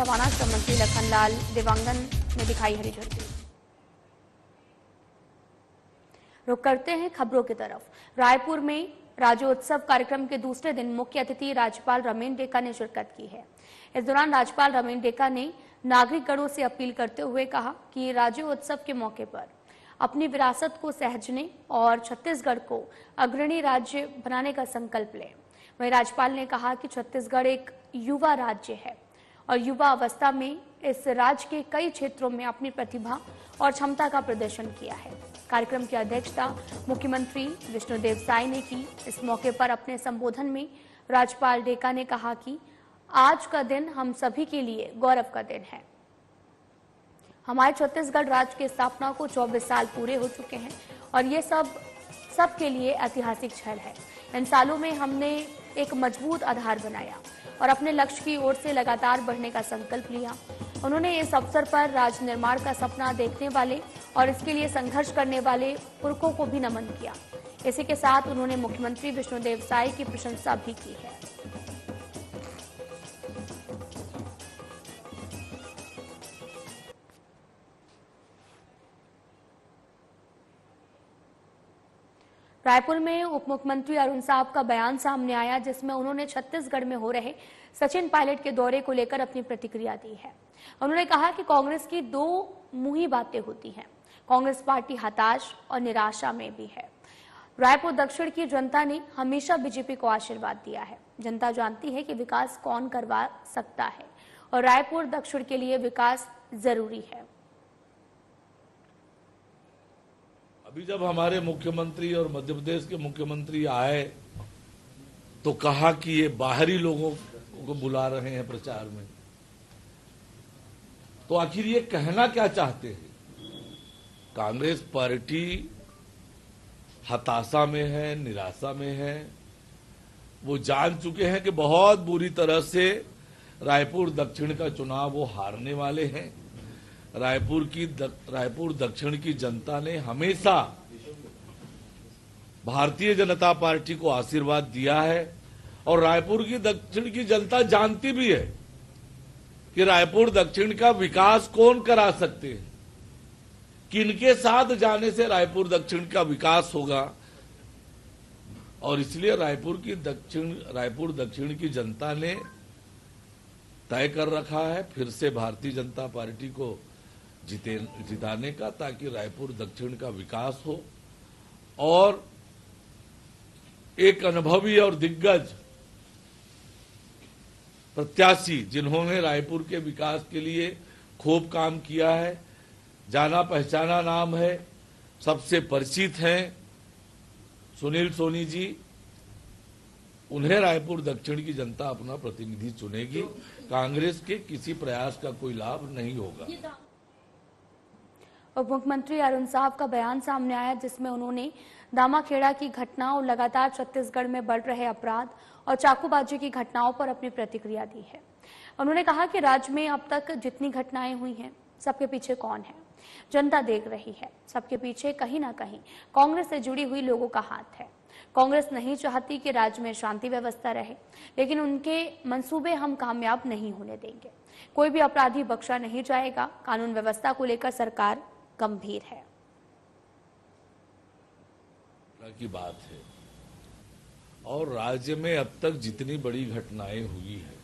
रवाना। श्रम मंत्री लखनलाल देवांगन ने दिखाई हरी झंडी। रुक करते हैं खबरों की तरफ। रायपुर में राज्योत्सव कार्यक्रम के दूसरे दिन मुख्य अतिथि राज्यपाल रमेन डेका ने शिरकत की है। इस दौरान राज्यपाल रमेन डेका ने नागरिकगणों से अपील करते हुए कहा कि राज्योत्सव के मौके पर अपनी विरासत को सहेजने और छत्तीसगढ़ को अग्रणी राज्य बनाने का संकल्प लें। वहीं राज्यपाल ने कहा कि छत्तीसगढ़ एक युवा राज्य है और युवा अवस्था में इस राज्य के कई क्षेत्रों में अपनी प्रतिभा और क्षमता का प्रदर्शन किया है। कार्यक्रम की अध्यक्षता मुख्यमंत्री विष्णुदेव साय ने की। इस मौके पर अपने संबोधन में राज्यपाल डेका ने कहा कि आज का दिन हम सभी के लिए गौरव का दिन है। हमारे छत्तीसगढ़ राज्य की स्थापना को 24 साल पूरे हो चुके हैं और ये सब के लिए ऐतिहासिक क्षण है। इन सालों में हमने एक मजबूत आधार बनाया और अपने लक्ष्य की ओर से लगातार बढ़ने का संकल्प लिया। उन्होंने इस अवसर पर राज्य निर्माण का सपना देखने वाले और इसके लिए संघर्ष करने वाले पुरखों को भी नमन किया। इसी के साथ उन्होंने मुख्यमंत्री विष्णुदेव साय की प्रशंसा भी की है। रायपुर में उप मुख्यमंत्री अरुण साहब का बयान सामने आया, जिसमें उन्होंने छत्तीसगढ़ में हो रहे सचिन पायलट के दौरे को लेकर अपनी प्रतिक्रिया दी है। उन्होंने कहा कि कांग्रेस की दो मुंही बातें होती हैं। कांग्रेस पार्टी हताश और निराशा में भी है। रायपुर दक्षिण की जनता ने हमेशा बीजेपी को आशीर्वाद दिया है। जनता जानती है कि विकास कौन करवा सकता है और रायपुर दक्षिण के लिए विकास जरूरी है। अभी जब हमारे मुख्यमंत्री और मध्य प्रदेश के मुख्यमंत्री आए तो कहा कि ये बाहरी लोगों को बुला रहे हैं प्रचार में, तो आखिर ये कहना क्या चाहते हैं? कांग्रेस पार्टी हताशा में है, निराशा में है। वो जान चुके हैं कि बहुत बुरी तरह से रायपुर दक्षिण का चुनाव वो हारने वाले हैं। रायपुर दक्षिण की जनता ने हमेशा भारतीय जनता पार्टी को आशीर्वाद दिया है और रायपुर की दक्षिण की जनता जानती भी है कि रायपुर दक्षिण का विकास कौन करा सकते हैं, किनके साथ जाने से रायपुर दक्षिण का विकास होगा। और इसलिए रायपुर दक्षिण की जनता ने तय कर रखा है फिर से भारतीय जनता पार्टी को जिताने का, ताकि रायपुर दक्षिण का विकास हो और एक अनुभवी और दिग्गज प्रत्याशी जिन्होंने रायपुर के विकास के लिए खूब काम किया है, जाना पहचाना नाम है, सबसे परिचित हैं सुनील सोनी जी, उन्हें रायपुर दक्षिण की जनता अपना प्रतिनिधि चुनेगी। कांग्रेस के किसी प्रयास का कोई लाभ नहीं होगा। उप मुख्यमंत्री अरुण साहब का बयान सामने आया, जिसमें उन्होंने दामाखेड़ा की घटना और लगातार छत्तीसगढ़ में बढ़ रहे अपराध और चाकूबाजी की घटनाओं पर अपनी प्रतिक्रिया दी है। उन्होंने कहा कि राज्य में अब तक जितनी घटनाएं हुई हैं, सबके पीछे कौन है? जनता देख रही है। सबके पीछे कहीं ना कहीं कांग्रेस से जुड़ी हुई लोगों का हाथ है। कांग्रेस नहीं चाहती कि राज्य में शांति व्यवस्था रहे, लेकिन उनके मंसूबे हम कामयाब नहीं होने देंगे। कोई भी अपराधी बख्शा नहीं जाएगा। कानून व्यवस्था को लेकर सरकार गंभीर है। की बात है और राज्य में अब तक जितनी बड़ी घटनाएं हुई है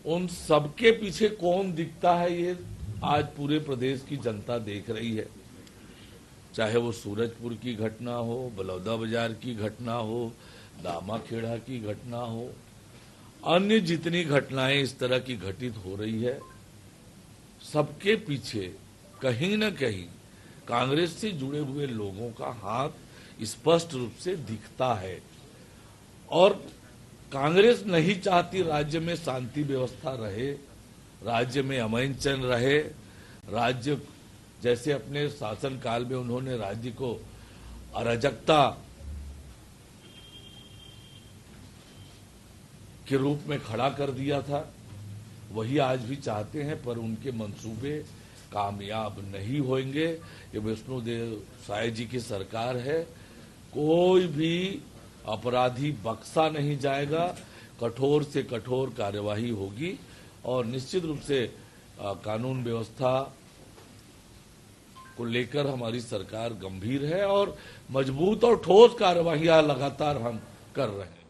उन सबके पीछे कौन दिखता है, ये आज पूरे प्रदेश की जनता देख रही है। चाहे वो सूरजपुर की घटना हो, बलौदाबाजार की घटना हो, दामाखेड़ा की घटना हो, अन्य जितनी घटनाएं इस तरह की घटित हो रही है, सबके पीछे कहीं न कहीं कांग्रेस से जुड़े हुए लोगों का हाथ स्पष्ट रूप से दिखता है। और कांग्रेस नहीं चाहती राज्य में शांति व्यवस्था रहे, राज्य में अमन चैन रहे। राज्य जैसे अपने शासन काल में उन्होंने राज्य को अराजकता के रूप में खड़ा कर दिया था, वही आज भी चाहते हैं, पर उनके मंसूबे कामयाब नहीं होंगे। ये विष्णुदेव साय जी की सरकार है, कोई भी अपराधी बख्शा नहीं जाएगा, कठोर से कठोर कार्यवाही होगी और निश्चित रूप से कानून व्यवस्था को लेकर हमारी सरकार गंभीर है और मजबूत और ठोस कार्यवाहियां लगातार हम कर रहे हैं।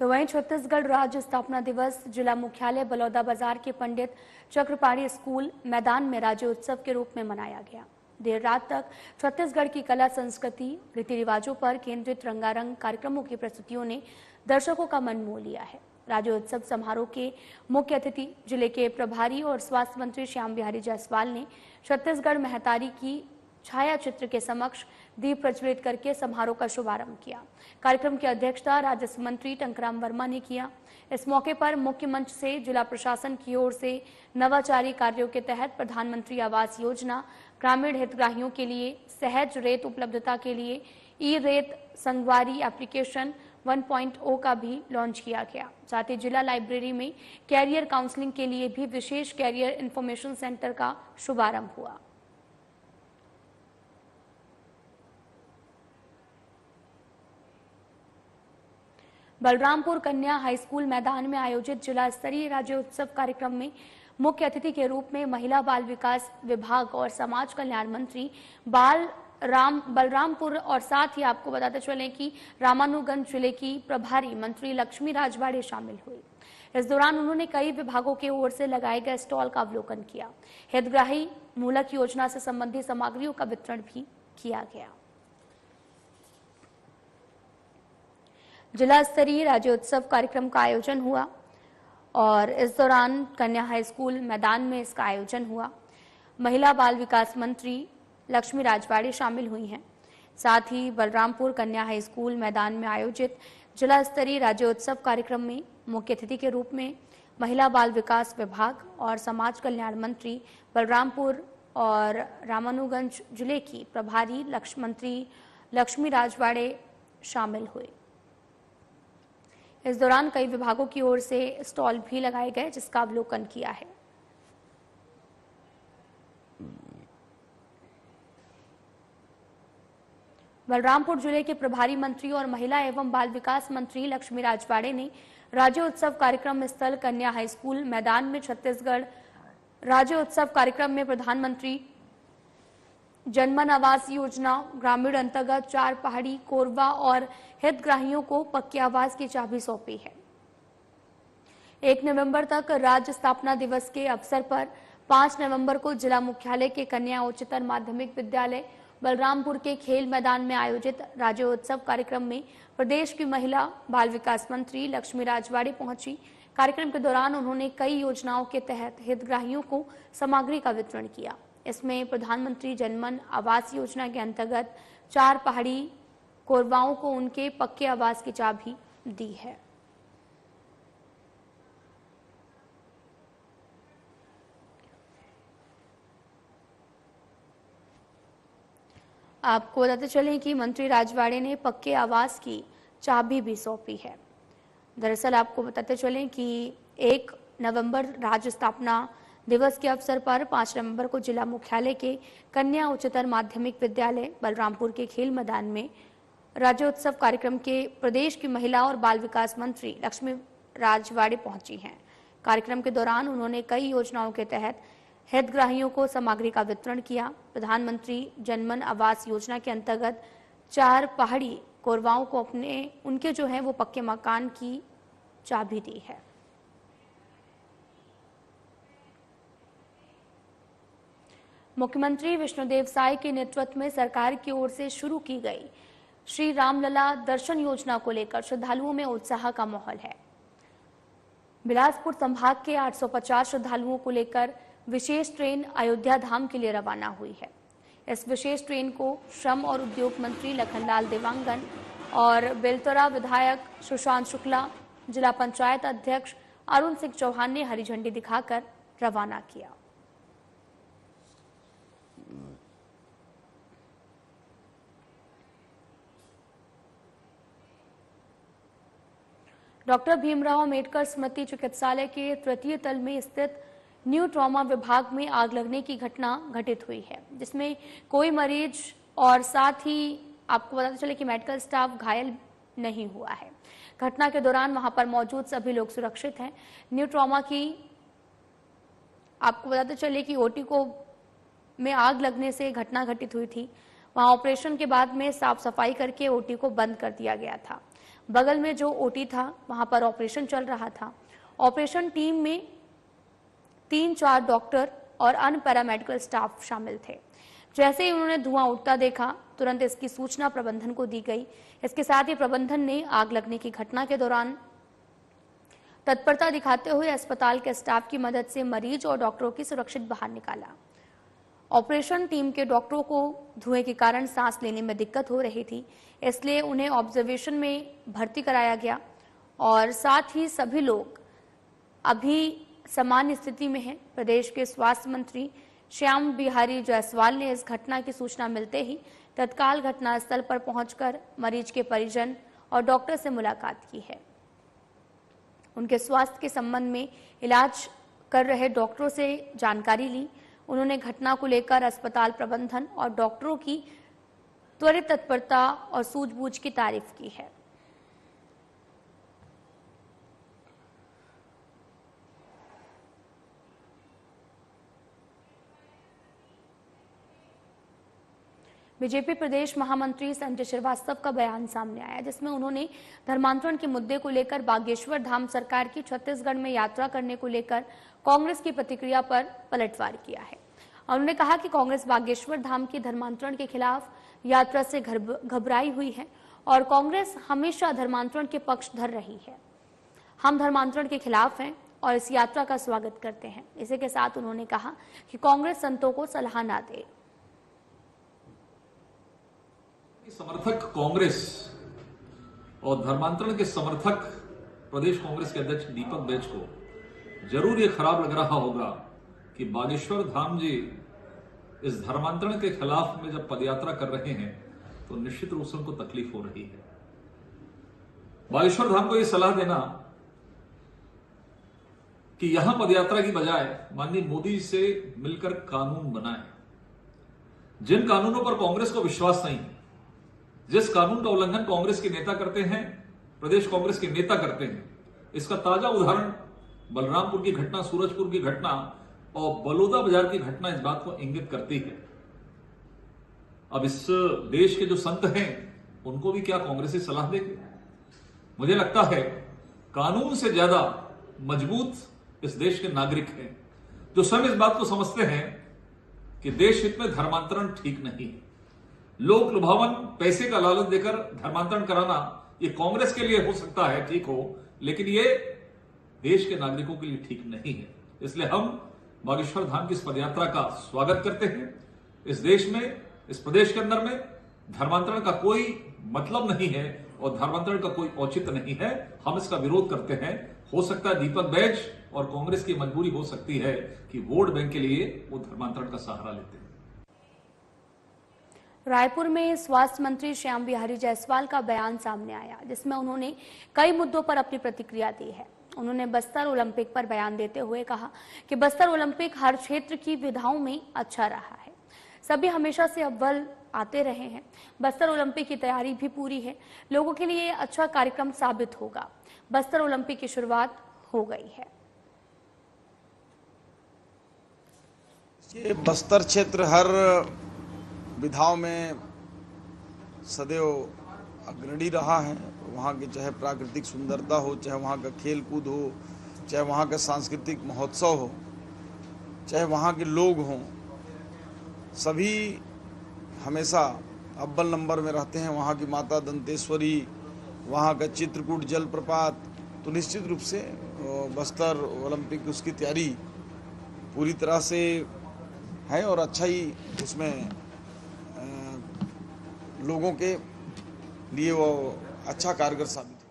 तो वहीं छत्तीसगढ़ राज्य स्थापना दिवस जिला मुख्यालय बलौदा बाजार के पंडित चक्रपाणी स्कूल मैदान में राज्य उत्सव के रूप में मनाया गया। देर रात तक छत्तीसगढ़ की कला संस्कृति रीति रिवाजों पर केंद्रित रंगारंग कार्यक्रमों की प्रस्तुतियों ने दर्शकों का मन मोह लिया है। राज्य उत्सव समारोह के मुख्य अतिथि जिले के प्रभारी और स्वास्थ्य मंत्री श्याम बिहारी जायसवाल ने छत्तीसगढ़ महतारी की छाया चित्र के समक्ष दीप प्रज्वलित करके समारोह का शुभारंभ किया। कार्यक्रम की अध्यक्षता राजस्व मंत्री टंकराम वर्मा ने किया। इस मौके पर मुख्य मंच से जिला प्रशासन की ओर से नवाचारी कार्यों के तहत प्रधानमंत्री आवास योजना, ग्रामीण हितग्राहियों के लिए सहज रेत उपलब्धता के लिए ई रेत संगवारी एप्लीकेशन 1.0 का भी लॉन्च किया गया। साथ ही जिला लाइब्रेरी में कैरियर काउंसलिंग के लिए भी विशेष कैरियर इंफॉर्मेशन सेंटर का शुभारंभ हुआ। बलरामपुर कन्या हाई स्कूल मैदान में आयोजित जिला स्तरीय राज्य उत्सव कार्यक्रम में मुख्य अतिथि के रूप में महिला बाल विकास विभाग और समाज कल्याण मंत्री बलरामपुर और साथ ही आपको बताते चलें कि रामानुगंज जिले की प्रभारी मंत्री लक्ष्मी राजवाड़े शामिल हुई। इस दौरान उन्होंने कई विभागों की ओर से लगाए गए स्टॉल का अवलोकन किया। हितग्राही मूलक योजना से संबंधित सामग्रियों का वितरण भी किया गया। जिला स्तरीय राज्योत्सव कार्यक्रम का आयोजन हुआ और इस दौरान कन्या हाई स्कूल मैदान में इसका आयोजन हुआ। महिला बाल विकास मंत्री लक्ष्मी राजवाड़े शामिल हुई हैं। साथ ही बलरामपुर कन्या हाई स्कूल मैदान में आयोजित जिला स्तरीय राज्योत्सव कार्यक्रम में मुख्य अतिथि के रूप में महिला बाल विकास विभाग और समाज कल्याण मंत्री बलरामपुर और रामानुगंज जिले की प्रभारी मंत्री लक्ष्मी राजवाड़े शामिल हुए। इस दौरान कई विभागों की ओर से स्टॉल भी लगाए गए जिसका अवलोकन किया है। बलरामपुर जिले के प्रभारी मंत्री और महिला एवं बाल विकास मंत्री लक्ष्मी राजवाड़े ने राज्य उत्सव कार्यक्रम स्थल कन्या हाई स्कूल मैदान में छत्तीसगढ़ राज्य उत्सव कार्यक्रम में प्रधानमंत्री जनमन आवास योजना ग्रामीण अंतर्गत 4 पहाड़ी कोरबा और हितग्राहियों को पक्के आवास की चाबी सौंपी है। 1 नवंबर तक राज्य स्थापना दिवस के अवसर पर 5 नवंबर को जिला मुख्यालय के कन्या उच्चतर माध्यमिक विद्यालय बलरामपुर के खेल मैदान में आयोजित राज्योत्सव कार्यक्रम में प्रदेश की महिला बाल विकास मंत्री लक्ष्मी राजवाड़े पहुंची। कार्यक्रम के दौरान उन्होंने कई योजनाओं के तहत हितग्राहियों को सामग्री का वितरण किया। इसमें प्रधानमंत्री जनमन आवास योजना के अंतर्गत 4 पहाड़ी कोरबाओं को उनके पक्के आवास की चाबी दी है। आपको बताते चलें कि मंत्री राजवाड़े ने पक्के आवास की चाबी भी सौंपी है। दरअसल आपको बताते चलें कि 1 नवंबर राज्य स्थापना दिवस के अवसर पर 5 नवंबर को जिला मुख्यालय के कन्या उच्चतर माध्यमिक विद्यालय बलरामपुर के खेल मैदान में राज्योत्सव कार्यक्रम के प्रदेश की महिला और बाल विकास मंत्री लक्ष्मी राजवाड़े पहुंची हैं। कार्यक्रम के दौरान उन्होंने कई योजनाओं के तहत हितग्राहियों को सामग्री का वितरण किया। प्रधानमंत्री जनमन आवास योजना के अंतर्गत 4 पहाड़ी कोरबाओं को उनके जो है वो पक्के मकान की चाबी दी है। मुख्यमंत्री विष्णुदेव साय के नेतृत्व में सरकार की ओर से शुरू की गई श्री रामलला दर्शन योजना को लेकर श्रद्धालुओं में उत्साह का माहौल है। बिलासपुर संभाग के 850 श्रद्धालुओं को लेकर विशेष ट्रेन अयोध्या धाम के लिए रवाना हुई है। इस विशेष ट्रेन को श्रम और उद्योग मंत्री लखनलाल देवांगन और बेलतरा विधायक सुशांत शुक्ला, जिला पंचायत अध्यक्ष अरुण सिंह चौहान ने हरी झंडी दिखाकर रवाना किया। डॉक्टर भीमराव अंबेडकर स्मृति चिकित्सालय के तृतीय तल में स्थित न्यू ट्रॉमा विभाग में आग लगने की घटना घटित हुई है, जिसमें कोई मरीज और साथ ही आपको बताते चले कि मेडिकल स्टाफ घायल नहीं हुआ है। घटना के दौरान वहां पर मौजूद सभी लोग सुरक्षित हैं। न्यू ट्रॉमा की आपको बताते चले कि ओटी को में आग लगने से घटना घटित हुई थी। वहां ऑपरेशन के बाद में साफ सफाई करके ओटी को बंद कर दिया गया था। बगल में जो ओटी था वहां पर ऑपरेशन चल रहा था। ऑपरेशन टीम में 3-4 डॉक्टर और अन्य पैरामेडिकल स्टाफ शामिल थे। जैसे ही उन्होंने धुआं उठता देखा, तुरंत इसकी सूचना प्रबंधन को दी गई। इसके साथ ही प्रबंधन ने आग लगने की घटना के दौरान तत्परता दिखाते हुए अस्पताल के स्टाफ की मदद से मरीज और डॉक्टरों की सुरक्षित बाहर निकाला। ऑपरेशन टीम के डॉक्टरों को धुएं के कारण सांस लेने में दिक्कत हो रही थी, इसलिए उन्हें ऑब्जर्वेशन में भर्ती कराया गया और साथ ही सभी लोग अभी सामान्य स्थिति में हैं। प्रदेश के स्वास्थ्य मंत्री श्याम बिहारी जायसवाल ने इस घटना की सूचना मिलते ही तत्काल घटनास्थल पर पहुंचकर मरीज के परिजन और डॉक्टर से मुलाकात की है। उनके स्वास्थ्य के संबंध में इलाज कर रहे डॉक्टरों से जानकारी ली। उन्होंने घटना को लेकर अस्पताल प्रबंधन और डॉक्टरों की त्वरित तत्परता और सूझबूझ की तारीफ की है। बीजेपी प्रदेश महामंत्री संजय श्रीवास्तव का बयान सामने आया, जिसमें उन्होंने धर्मांतरण के मुद्दे को लेकर बागेश्वर धाम सरकार की छत्तीसगढ़ में यात्रा करने को लेकर कांग्रेस की प्रतिक्रिया पर पलटवार किया है। उन्होंने कहा कि कांग्रेस बागेश्वर धाम की धर्मांतरण के खिलाफ यात्रा से घबराई हुई है और कांग्रेस हमेशा धर्मांतरण के पक्षधर रही है। हम धर्मांतरण के खिलाफ हैं और इस यात्रा का स्वागत करते हैं। इसी के साथ उन्होंने कहा कि कांग्रेस संतों को सलाह ना दे। समर्थक कांग्रेस और धर्मांतरण के समर्थक प्रदेश कांग्रेस के अध्यक्ष दीपक बैज को जरूर ये खराब लग रहा होगा कि बागेश्वर धाम जी इस धर्मांतरण के खिलाफ में जब पदयात्रा कर रहे हैं तो निश्चित रूप से उनको तकलीफ हो रही है। बागेश्वर धाम को यह सलाह देना कि यहां पदयात्रा की बजाय माननीय मोदी से मिलकर कानून बनाए। जिन कानूनों पर कांग्रेस को विश्वास नहीं, जिस कानून का उल्लंघन कांग्रेस के नेता करते हैं, प्रदेश कांग्रेस के नेता करते हैं, इसका ताजा उदाहरण बलरामपुर की घटना, सूरजपुर की घटना और बलौदा बाजार की घटना इस बात को इंगित करती है। अब इस देश के जो संत हैं उनको भी क्या कांग्रेस ही सलाह देंगे? मुझे लगता है कानून से ज्यादा मजबूत इस देश के नागरिक हैं जो स्वयं इस बात को समझते हैं कि देश हित में धर्मांतरण ठीक नहीं है। लोक लुभावन पैसे का लालच देकर धर्मांतरण कराना ये कांग्रेस के लिए हो सकता है ठीक हो, लेकिन ये देश के नागरिकों के लिए ठीक नहीं है। इसलिए हम बागेश्वर धाम की इस पदयात्रा का स्वागत करते हैं। इस देश में, इस प्रदेश के अंदर में धर्मांतरण का कोई मतलब नहीं है और धर्मांतरण का कोई औचित्य नहीं है। हम इसका विरोध करते हैं। हो सकता है दीपक बैज और कांग्रेस की मजबूरी हो सकती है कि वोट बैंक के लिए वो धर्मांतरण का सहारा लेते हैं। रायपुर में स्वास्थ्य मंत्री श्याम बिहारी जायसवाल का बयान सामने आया, जिसमें उन्होंने कई मुद्दों पर अपनी प्रतिक्रिया दी है। उन्होंने बस्तर ओलंपिक पर बयान देते हुए कहा कि बस्तर ओलंपिक हर क्षेत्र की विधाओं में अच्छा रहा है। सभी हमेशा से अव्वल आते रहे हैं। बस्तर ओलंपिक की तैयारी भी पूरी है। लोगों के लिए अच्छा कार्यक्रम साबित होगा। बस्तर ओलंपिक की शुरुआत हो गई है। ये बस्तर क्षेत्र हर विधाओं में सदैव अग्रणी रहा है। वहाँ की चाहे प्राकृतिक सुंदरता हो, चाहे वहाँ का खेल कूद हो, चाहे वहाँ का सांस्कृतिक महोत्सव हो, चाहे वहाँ के लोग हों, सभी हमेशा अव्वल नंबर में रहते हैं। वहाँ की माता दंतेश्वरी, वहाँ का चित्रकूट जलप्रपात, तो निश्चित रूप से बस्तर ओलंपिक उसकी तैयारी पूरी तरह से है और अच्छा ही उसमें लोगों के लिए वो अच्छा कारगर साबित हो।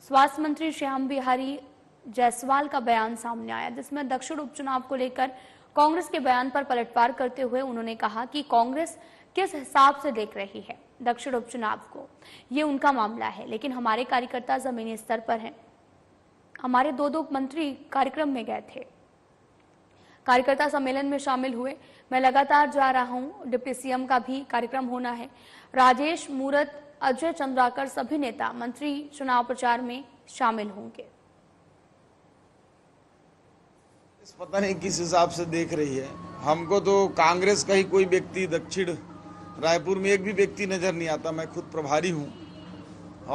स्वास्थ्य मंत्री श्याम बिहारी जायसवाल का बयान सामने आया, जिसमें दक्षिण उपचुनाव को लेकर कांग्रेस के बयान पर पलटवार करते हुए उन्होंने कहा कि कांग्रेस किस हिसाब से देख रही है दक्षिण उपचुनाव को, ये उनका मामला है, लेकिन हमारे कार्यकर्ता जमीनी स्तर पर हैं। हमारे दो मंत्री कार्यक्रम में गए थे, कार्यकर्ता सम्मेलन में शामिल हुए। मैं लगातार जा रहा हूं। डिप्टी सीएम का भी कार्यक्रम होना है। राजेश मूरत अजय चंद्राकर सभी नेता मंत्री चुनाव प्रचार में शामिल होंगे। पता नहीं किस हिसाब से देख रही है। हमको तो कांग्रेस का ही कोई व्यक्ति दक्षिण रायपुर में एक भी व्यक्ति नजर नहीं आता। मैं खुद प्रभारी हूं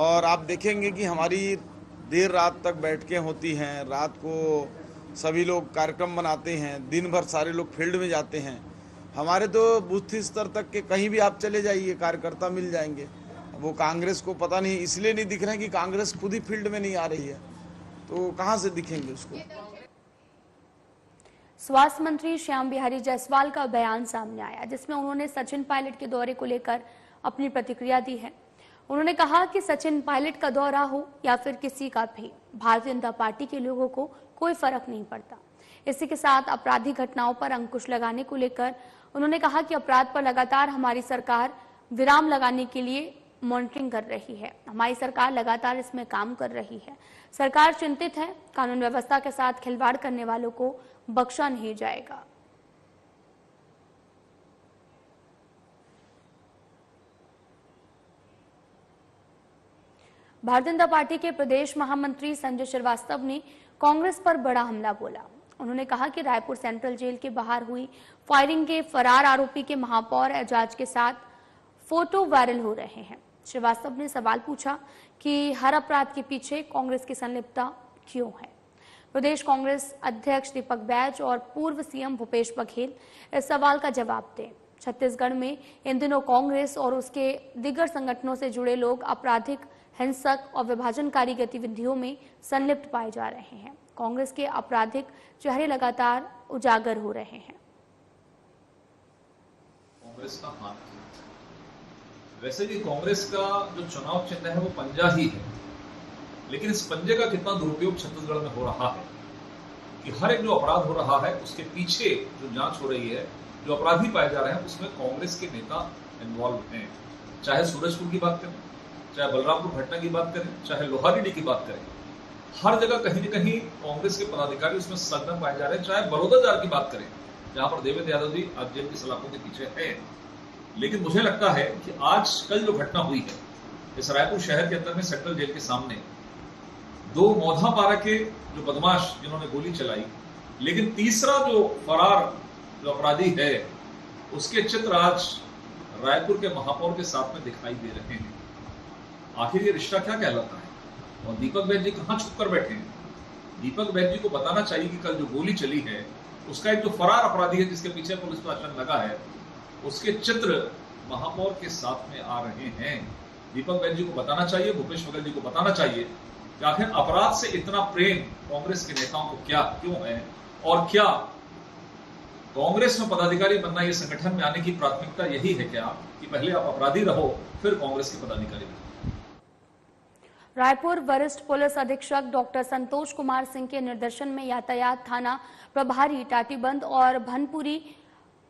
और आप देखेंगे कि हमारी देर रात तक बैठकें होती हैं, रात को सभी लोग कार्यक्रम बनाते हैं, दिन भर सारे लोग फील्ड में जाते हैं। हमारे तो बूथ स्तर तक के कहीं भी आप चले जाइए कार्यकर्ता मिल जाएंगे। वो कांग्रेस को पता नहीं इसलिए नहीं दिख रहे हैं कि कांग्रेस खुद ही फील्ड में नहीं आ रही है, तो कहाँ से दिखेंगे उसको। स्वास्थ्य मंत्री श्याम बिहारी जायसवाल का बयान सामने आया, जिसमें उन्होंने सचिन पायलट के दौरे को लेकर अपनी प्रतिक्रिया दी है। उन्होंने कहा कि सचिन पायलट का दौरा हो या फिर किसी का भी, भारतीय जनता पार्टी के लोगों को कोई फर्क नहीं पड़ता। इसी के साथ आपराधिक घटनाओं पर अंकुश लगाने को लेकर उन्होंने कहा कि अपराध पर लगातार हमारी सरकार विराम लगाने के लिए मॉनिटरिंग कर रही है। हमारी सरकार लगातार इसमें काम कर रही है। सरकार चिंतित है, कानून व्यवस्था के साथ खिलवाड़ करने वालों को बख्शा नहीं जाएगा। भारतीय जनता पार्टी के प्रदेश महामंत्री संजय श्रीवास्तव ने कांग्रेस पर बड़ा हमला बोला। उन्होंने कहा कि रायपुर सेंट्रल जेल के बाहर हुई फायरिंग के फरार आरोपी के महापौर एजाज के साथ फोटो वायरल हो रहे हैं। श्रीवास्तव ने सवाल पूछा कि हर अपराध के पीछे कांग्रेस की संलिप्तता क्यों है। प्रदेश कांग्रेस अध्यक्ष दीपक बैज और पूर्व सीएम भूपेश बघेल इस सवाल का जवाब दें। छत्तीसगढ़ में इन दिनों कांग्रेस और उसके दिग्गज संगठनों से जुड़े लोग आपराधिक, हिंसक और विभाजनकारी गतिविधियों में संलिप्त पाए जा रहे हैं। कांग्रेस के आपराधिक चेहरे लगातार उजागर हो रहे हैं। कांग्रेस का हाथ, वैसे भी कांग्रेस का जो चुनाव चिन्ह है वो पंजा ही है, लेकिन इस पंजे का कितना दुरुपयोग छत्तीसगढ़ में हो रहा है कि हर एक जो अपराध हो रहा है उसके पीछे जो जांच हो रही है, जो अपराधी पाए जा रहे हैं, उसमें कांग्रेस के नेता इन्वॉल्व हैं। चाहे सूरजपुर की बात करें, चाहे बलरामपुर घटना की बात करें, चाहे लोहारीडी की बात करें, हर जगह कहीं न कहीं कांग्रेस के पदाधिकारी उसमें संलग्न पाए जा रहे हैं। चाहे बड़ौदा की बात करें, जहां पर देवेंद्र यादव जी आज जेल की सलाखों के पीछे हैं, लेकिन मुझे लगता है कि आज कल जो घटना हुई है इस रायपुर शहर के अंदर में सेंट्रल जेल के सामने, दो मौधापारा के जो बदमाश जिन्होंने गोली चलाई, लेकिन तीसरा जो फरार जो अपराधी है उसके चित्र आज रायपुर के महापौर के साथ में दिखाई दे रहे हैं। आखिर ये रिश्ता क्या कहलाता है? और दीपक बैज जी कहां छुप कर बैठे हैं? दीपक बैज जी को बताना चाहिए कि कल जो गोली चली है उसका एक जो फरार अपराधी है जिसके पीछे पुलिस प्रशासन लगा है, उसके चित्र महापौर के साथ में आ रहे हैं। दीपक बैज जी को बताना चाहिए, भूपेश बघेल जी को बताना चाहिए कि आखिर अपराध से इतना प्रेम कांग्रेस के नेताओं को क्यों है, और क्या कांग्रेस में पदाधिकारी बनना, ये संगठन में आने की प्राथमिकता यही है क्या कि पहले आप अपराधी रहो फिर कांग्रेस के पदाधिकारी बनो? रायपुर वरिष्ठ पुलिस अधीक्षक डॉक्टर संतोष कुमार सिंह के निर्देशन में यातायात थाना प्रभारी टाटीबंद और भनपुरी,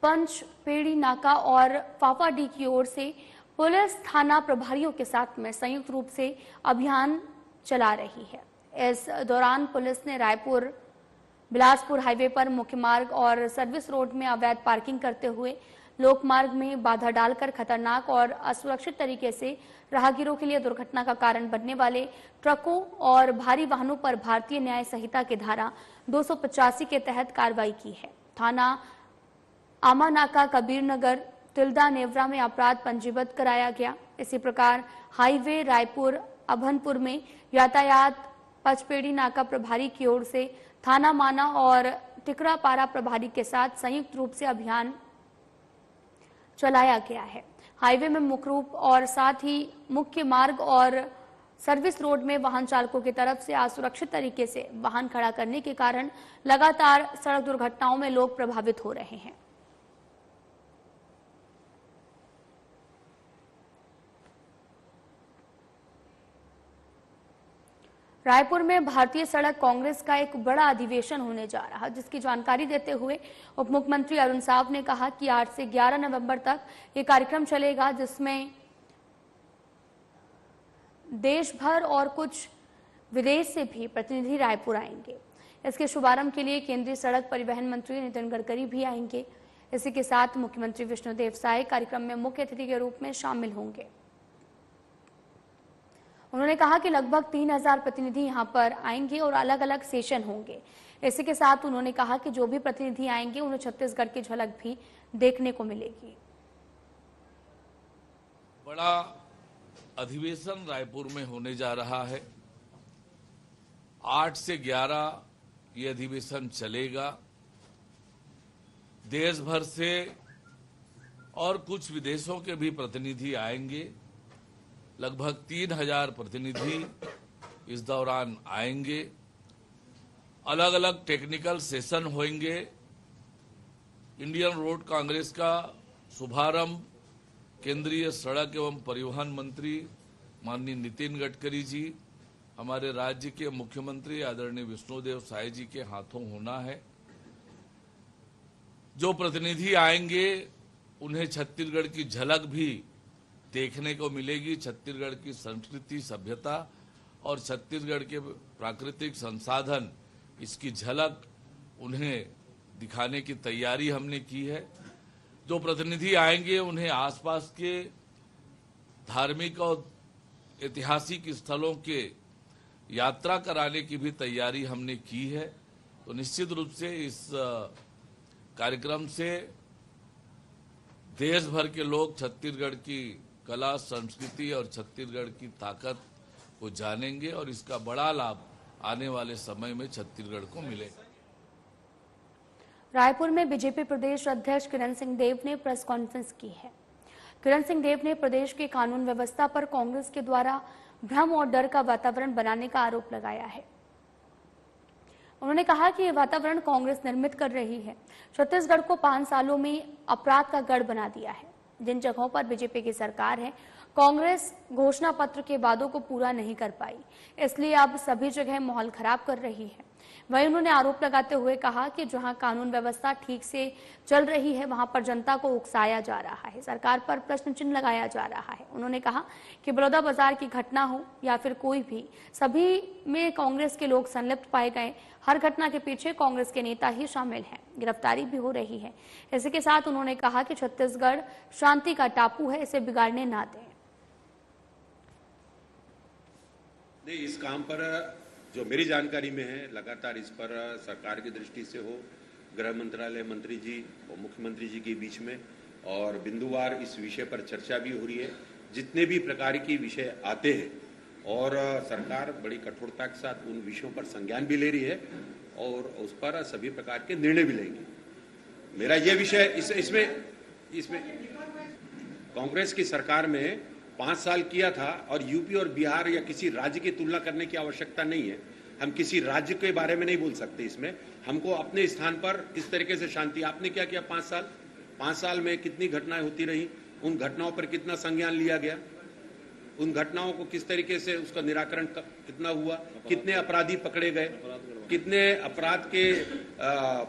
पंचपेड़ी नाका और फाफाडी की ओर से पुलिस थाना प्रभारियों के साथ में संयुक्त रूप से अभियान चला रही है। इस दौरान पुलिस ने रायपुर बिलासपुर हाईवे पर मुख्य मार्ग और सर्विस रोड में अवैध पार्किंग करते हुए लोक मार्ग में बाधा डालकर खतरनाक और असुरक्षित तरीके से राहगीरों के लिए दुर्घटना का कारण बनने वाले ट्रकों और भारी वाहनों पर भारतीय न्याय संहिता की धारा 285 के तहत कार्रवाई की है। थाना आमानाका, कबीर नगर, तिल्दा, नेवरा में अपराध पंजीबद्ध कराया गया। इसी प्रकार हाईवे रायपुर अभनपुर में यातायात पचपेड़ी नाका प्रभारी की ओर से थाना माना और टिकरापारा प्रभारी के साथ संयुक्त रूप से अभियान चलाया गया है। हाईवे में मुख्य रूप और साथ ही मुख्य मार्ग और सर्विस रोड में वाहन चालकों की तरफ से असुरक्षित तरीके से वाहन खड़ा करने के कारण लगातार सड़क दुर्घटनाओं में लोग प्रभावित हो रहे हैं। रायपुर में भारतीय सड़क कांग्रेस का एक बड़ा अधिवेशन होने जा रहा है, जिसकी जानकारी देते हुए उप मुख्यमंत्री अरुण साव ने कहा कि 8 से 11 नवंबर तक ये कार्यक्रम चलेगा, जिसमें देश भर और कुछ विदेश से भी प्रतिनिधि रायपुर आएंगे। इसके शुभारंभ के लिए केंद्रीय सड़क परिवहन मंत्री नितिन गडकरी भी आएंगे। इसी के साथ मुख्यमंत्री विष्णुदेव साय कार्यक्रम में मुख्य अतिथि के रूप में शामिल होंगे। उन्होंने कहा कि लगभग 3000 प्रतिनिधि यहां पर आएंगे और अलग अलग सेशन होंगे। इसी के साथ उन्होंने कहा कि जो भी प्रतिनिधि आएंगे उन्हें छत्तीसगढ़ की झलक भी देखने को मिलेगी। बड़ा अधिवेशन रायपुर में होने जा रहा है। 8 से 11 ये अधिवेशन चलेगा। देश भर से और कुछ विदेशों के भी प्रतिनिधि आएंगे। लगभग 3000 प्रतिनिधि इस दौरान आएंगे। अलग अलग टेक्निकल सेशन होंगे। इंडियन रोड कांग्रेस का शुभारंभ केंद्रीय सड़क एवं परिवहन मंत्री माननीय नितिन गडकरी जी, हमारे राज्य के मुख्यमंत्री आदरणीय विष्णुदेव साय जी के हाथों होना है। जो प्रतिनिधि आएंगे उन्हें छत्तीसगढ़ की झलक भी देखने को मिलेगी। छत्तीसगढ़ की संस्कृति, सभ्यता और छत्तीसगढ़ के प्राकृतिक संसाधन, इसकी झलक उन्हें दिखाने की तैयारी हमने की है। जो प्रतिनिधि आएंगे उन्हें आसपास के धार्मिक और ऐतिहासिक स्थलों के यात्रा कराने की भी तैयारी हमने की है। तो निश्चित रूप से इस कार्यक्रम से देश भर के लोग छत्तीसगढ़ की कला, संस्कृति और छत्तीसगढ़ की ताकत को जानेंगे और इसका बड़ा लाभ आने वाले समय में छत्तीसगढ़ को मिलेगा। रायपुर में बीजेपी प्रदेश अध्यक्ष किरण सिंह देव ने प्रेस कॉन्फ्रेंस की है। किरण सिंह देव ने प्रदेश की कानून व्यवस्था पर कांग्रेस के द्वारा भ्रम और डर का वातावरण बनाने का आरोप लगाया है। उन्होंने कहा कि यह वातावरण कांग्रेस निर्मित कर रही है। छत्तीसगढ़ को 5 सालों में अपराध का गढ़ बना दिया है। जिन जगहों पर बीजेपी की सरकार है, कांग्रेस घोषणा पत्र के वादों को पूरा नहीं कर पाई, इसलिए अब सभी जगह माहौल खराब कर रही है। वहीं उन्होंने आरोप लगाते हुए कहा कि जहां कानून व्यवस्था ठीक से चल रही है वहां पर जनता को उकसाया जा रहा है, सरकार पर प्रश्न चिन्ह लगाया जा रहा है। उन्होंने कहा कि बलौदाबाजार की घटना हो या फिर कोई भी, सभी में कांग्रेस के लोग संलिप्त पाए गए। हर घटना के पीछे कांग्रेस के नेता ही शामिल हैं, गिरफ्तारी भी हो रही है। इसी के साथ उन्होंने कहा कि छत्तीसगढ़ शांति का टापू है, इसे बिगाड़ने ना दें। नहीं, इस काम पर जो मेरी जानकारी में है, लगातार इस पर सरकार की दृष्टि से हो, गृह मंत्रालय मंत्री जी और मुख्यमंत्री जी के बीच में और बिंदुवार इस विषय पर चर्चा भी हो रही है। जितने भी प्रकार की विषय आते हैं और सरकार बड़ी कठोरता के साथ उन विषयों पर संज्ञान भी ले रही है और उस पर सभी प्रकार के निर्णय भी लेंगे। मेरा ये विषय इसमें कांग्रेस की सरकार में 5 साल किया था और यूपी और बिहार या किसी राज्य की तुलना करने की आवश्यकता नहीं है। हम किसी राज्य के बारे में नहीं बोल सकते। इसमें हमको अपने स्थान पर किस तरीके से शांति, आपने क्या किया 5 साल में कितनी घटनाएं होती रही, उन घटनाओं पर कितना संज्ञान लिया गया, उन घटनाओं को किस तरीके से उसका निराकरण कितना हुआ, कितने अपराधी पकड़े गए, कितने अपराध के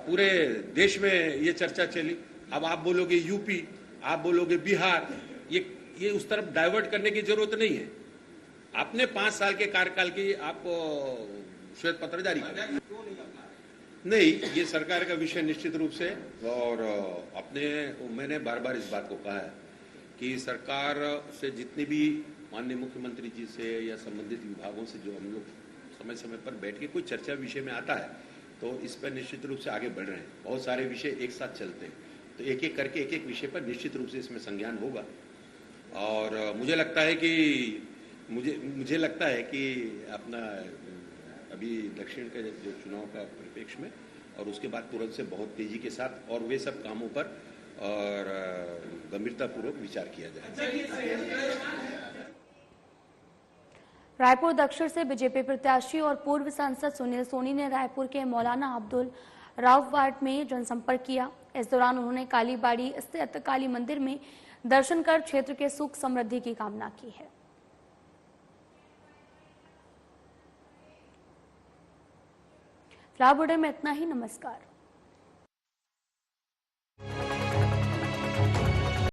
पूरे देश में ये चर्चा चली। अब आप बोलोगे यूपी, आप बोलोगे बिहार, ये उस तरफ डाइवर्ट करने की जरूरत नहीं है। आपने 5 साल के कार्यकाल की आप श्वेत पत्र जारी करें। नहीं, ये सरकार का विषय निश्चित रूप से, और मैंने बार बार इस बात को कहा है कि सरकार से जितनी भी माननीय मुख्यमंत्री जी से या संबंधित विभागों से जो हम लोग समय समय पर बैठ के कोई चर्चा विषय में आता है तो इस पर निश्चित रूप से आगे बढ़ रहे हैं। बहुत सारे विषय एक साथ चलते हैं तो एक एक करके एक एक विषय पर निश्चित रूप से इसमें संज्ञान होगा। और मुझे लगता है कि अपना अभी दक्षिण के जो चुनाव का परिप्रेक्ष्य में और उसके बाद तुरंत से बहुत तेजी के साथ और वे सब कामों पर और गंभीरतापूर्वक विचार किया जाए। रायपुर दक्षिण से बीजेपी प्रत्याशी और पूर्व सांसद सुनील सोनी ने रायपुर के मौलाना अब्दुल राव वार्ड में जनसंपर्क किया। इस दौरान उन्होंने कालीबाड़ी स्थित काली मंदिर में दर्शन कर क्षेत्र के सुख समृद्धि की कामना की है। फिलहाल बुलेटिन में इतना ही। नमस्कार।